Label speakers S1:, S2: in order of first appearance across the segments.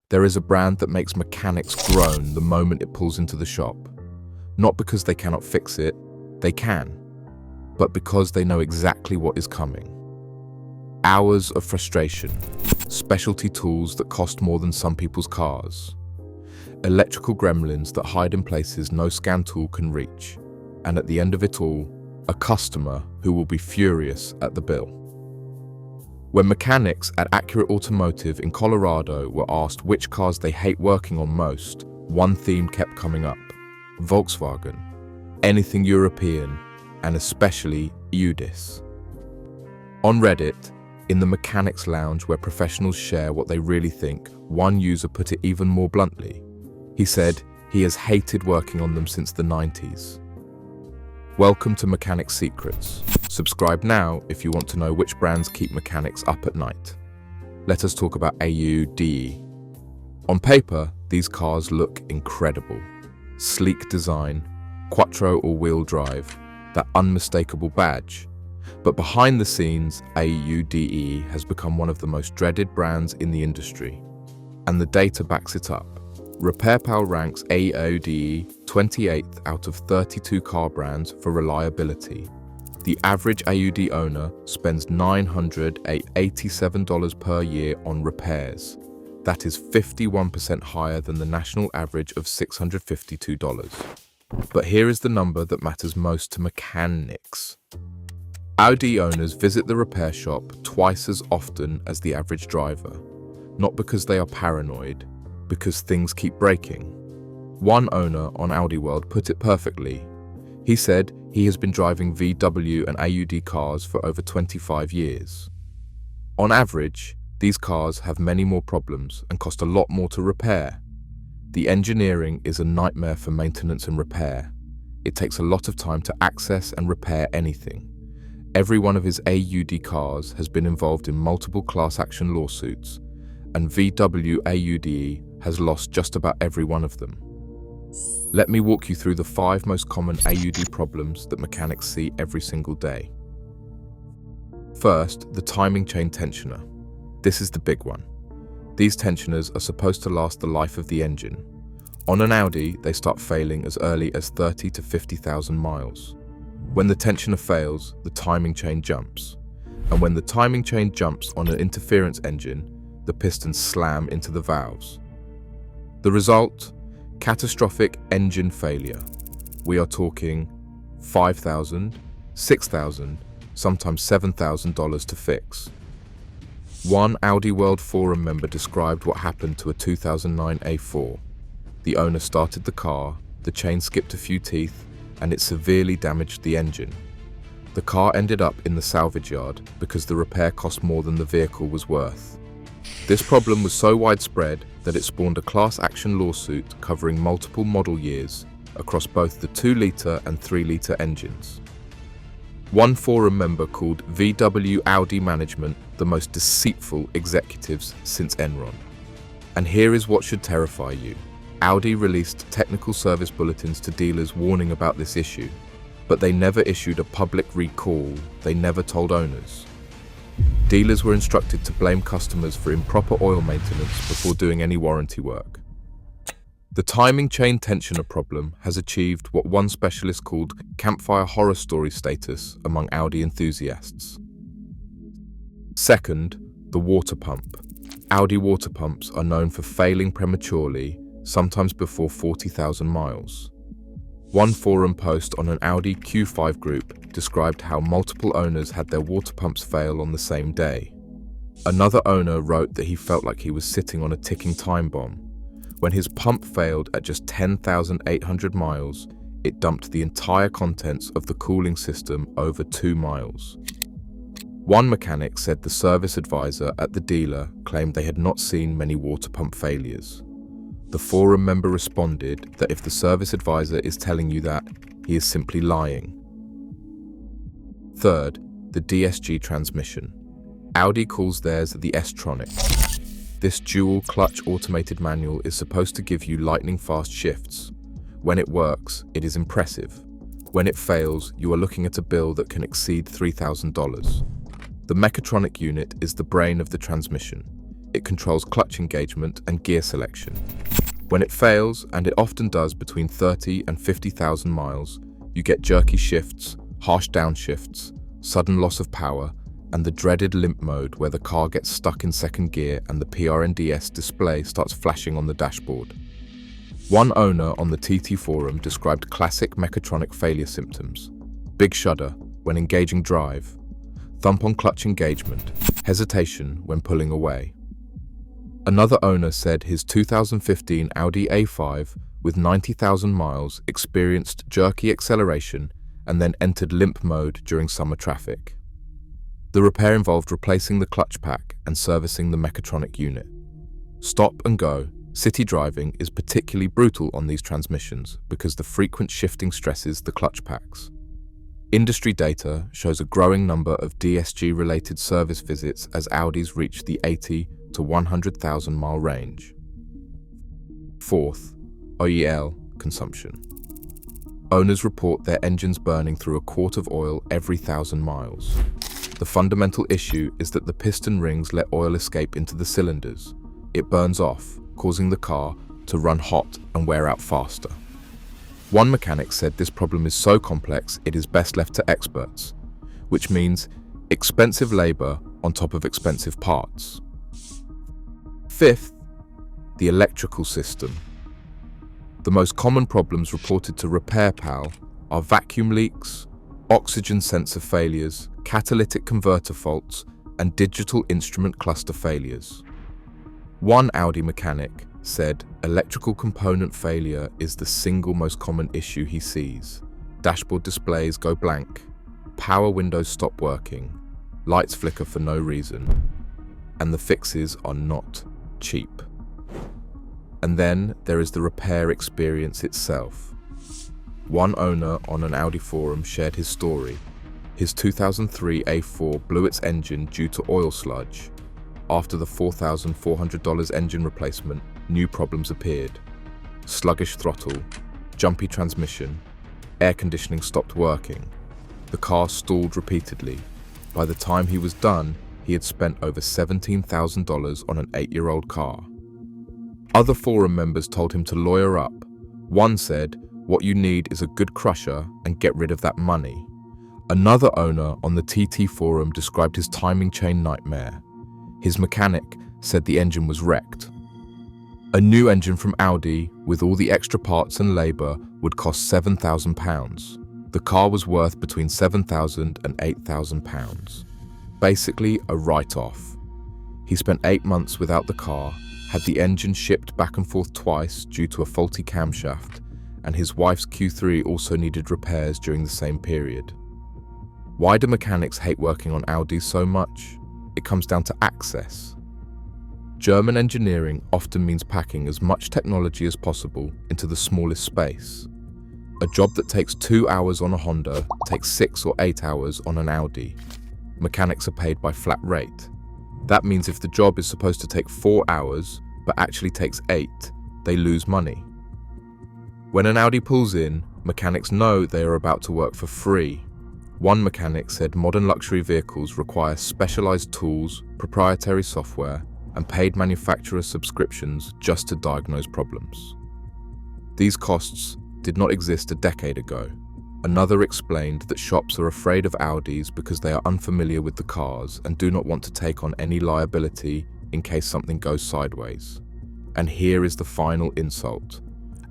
S1: There is a brand that makes mechanics groan the moment it pulls into the shop. Not because they cannot fix it, they can, but because they know exactly what is coming. Hours of frustration, specialty tools that cost more than some people's cars, electrical gremlins that hide in places no scan tool can reach, and at the end of it all, a customer who will be furious at the bill. When mechanics at Accurate Automotive in Colorado were asked which cars they hate working on most, one theme kept coming up: Volkswagen, anything European, and especially Audis. On Reddit, in the mechanics lounge where professionals share what they really think, one user put it even more bluntly. He said he has hated working on them since the 90s. Welcome to Mechanics Secrets. Subscribe now if you want to know which brands keep mechanics up at night. Let us talk about Audi. On paper, these cars look incredible. Sleek design, quattro or wheel drive, that unmistakable badge. But behind the scenes, Audi has become one of the most dreaded brands in the industry. And the data backs it up. RepairPal ranks Audi 28th out of 32 car brands for reliability. The average Audi owner spends $987 per year on repairs. That is 51% higher than the national average of $652. But here is the number that matters most to mechanics. Audi owners visit the repair shop twice as often as the average driver, not because they are paranoid, because things keep breaking. One owner on Audi World put it perfectly. He said he has been driving VW and Audi cars for over 25 years. On average, these cars have many more problems and cost a lot more to repair. The engineering is a nightmare for maintenance and repair. It takes a lot of time to access and repair anything. Every one of his Audi cars has been involved in multiple class action lawsuits, and VW Audi has lost just about every one of them. Let me walk you through the 5 most common Audi problems that mechanics see every single day. First, the timing chain tensioner. This is the big one. These tensioners are supposed to last the life of the engine. On an Audi, they start failing as early as 30 to 50,000 miles. When the tensioner fails, the timing chain jumps. And when the timing chain jumps on an interference engine, the pistons slam into the valves. The result? Catastrophic engine failure. We are talking $5,000, $6,000, sometimes $7,000 to fix. One Audi World Forum member described what happened to a 2009 A4. The owner started the car, the chain skipped a few teeth, and it severely damaged the engine. The car ended up in the salvage yard because the repair cost more than the vehicle was worth. This problem was so widespread that it spawned a class action lawsuit covering multiple model years across both the 2-litre and 3-litre engines. One forum member called VW Audi management the most deceitful executives since Enron. And here is what should terrify you. Audi released technical service bulletins to dealers warning about this issue, but they never issued a public recall. They never told owners. Dealers were instructed to blame customers for improper oil maintenance before doing any warranty work. The timing chain tensioner problem has achieved what one specialist called campfire horror story status among Audi enthusiasts. Second, the water pump. Audi water pumps are known for failing prematurely, sometimes before 40,000 miles. One forum post on an Audi Q5 group described how multiple owners had their water pumps fail on the same day. Another owner wrote that he felt like he was sitting on a ticking time bomb. When his pump failed at just 10,800 miles, it dumped the entire contents of the cooling system over 2 miles. One mechanic said the service advisor at the dealer claimed they had not seen many water pump failures. The forum member responded that if the service advisor is telling you that, he is simply lying. Third, the DSG transmission. Audi calls theirs the S-Tronic. This dual-clutch automated manual is supposed to give you lightning-fast shifts. When it works, it is impressive. When it fails, you are looking at a bill that can exceed $3,000. The mechatronic unit is the brain of the transmission. it controls clutch engagement and gear selection. When it fails, and it often does between 30 and 50,000 miles, you get jerky shifts, harsh downshifts, sudden loss of power, and the dreaded limp mode where the car gets stuck in second gear and the PRNDS display starts flashing on the dashboard. One owner on the TT forum described classic mechatronic failure symptoms: big shudder when engaging drive, thump on clutch engagement, hesitation when pulling away. Another owner said his 2015 Audi A5 with 90,000 miles experienced jerky acceleration and then entered limp mode during summer traffic. The repair involved replacing the clutch pack and servicing the mechatronic unit. Stop and go, city driving is particularly brutal on these transmissions because the frequent shifting stresses the clutch packs. Industry data shows a growing number of DSG-related service visits as Audis reach the 80 to 100,000 mile range. Fourth, OEL consumption. Owners report their engines burning through a quart of oil every 1,000 miles. The fundamental issue is that the piston rings let oil escape into the cylinders. It burns off, causing the car to run hot and wear out faster. One mechanic said this problem is so complex it is best left to experts, which means expensive labor on top of expensive parts. Fifth, the electrical system. The most common problems reported to RepairPal are vacuum leaks, oxygen sensor failures, catalytic converter faults, and digital instrument cluster failures. One Audi mechanic said electrical component failure is the single most common issue he sees. Dashboard displays go blank, power windows stop working, lights flicker for no reason, and the fixes are not cheap. And then there is the repair experience itself. One owner on an Audi forum shared his story. His 2003 A4 blew its engine due to oil sludge. After the $4,400 engine replacement, new problems appeared. Sluggish throttle, jumpy transmission, air conditioning stopped working. The car stalled repeatedly. By the time he was done, he had spent over $17,000 on an 8-year-old car. Other forum members told him to lawyer up. One said, "What you need is a good crusher and get rid of that money." Another owner on the TT forum described his timing chain nightmare. His mechanic said the engine was wrecked. A new engine from Audi, with all the extra parts and labor, would cost £7,000. The car was worth between £7,000 and £8,000. Basically a write-off. He spent 8 months without the car, had the engine shipped back and forth twice due to a faulty camshaft, and his wife's Q3 also needed repairs during the same period. Why do mechanics hate working on Audis so much? It comes down to access. German engineering often means packing as much technology as possible into the smallest space. A job that takes 2 hours on a Honda takes 6 or 8 hours on an Audi. Mechanics are paid by flat rate. That means if the job is supposed to take 4 hours, but actually takes 8, they lose money. When an Audi pulls in, mechanics know they are about to work for free. One mechanic said modern luxury vehicles require specialized tools, proprietary software, and paid manufacturer subscriptions just to diagnose problems. These costs did not exist a decade ago. Another explained that shops are afraid of Audis because they are unfamiliar with the cars and do not want to take on any liability in case something goes sideways. And here is the final insult.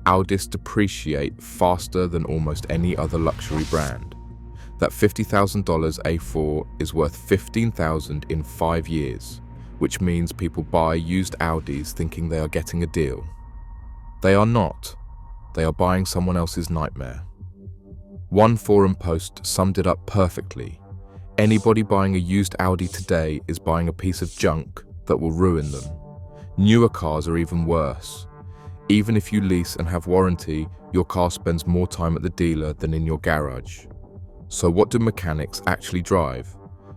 S1: Audis depreciate faster than almost any other luxury brand. That $50,000 A4 is worth $15,000 in 5 years, which means people buy used Audis thinking they are getting a deal. They are not. They are buying someone else's nightmare. One forum post summed it up perfectly. Anybody buying a used Audi today is buying a piece of junk that will ruin them. Newer cars are even worse. Even if you lease and have warranty, your car spends more time at the dealer than in your garage. So what do mechanics actually drive?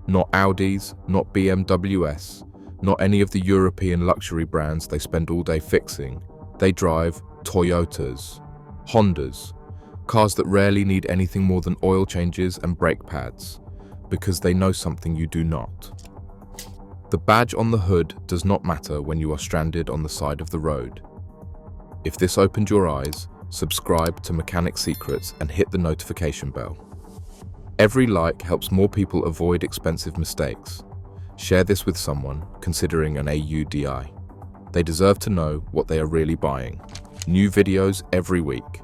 S1: Not Audis, not BMWs, not any of the European luxury brands they spend all day fixing. They drive Toyotas, Hondas, cars that rarely need anything more than oil changes and brake pads, because they know something you do not. The badge on the hood does not matter when you are stranded on the side of the road. If this opened your eyes, subscribe to Mechanic Secrets and hit the notification bell. Every like helps more people avoid expensive mistakes. Share this with someone considering an AUDI. They deserve to know what they are really buying. New videos every week.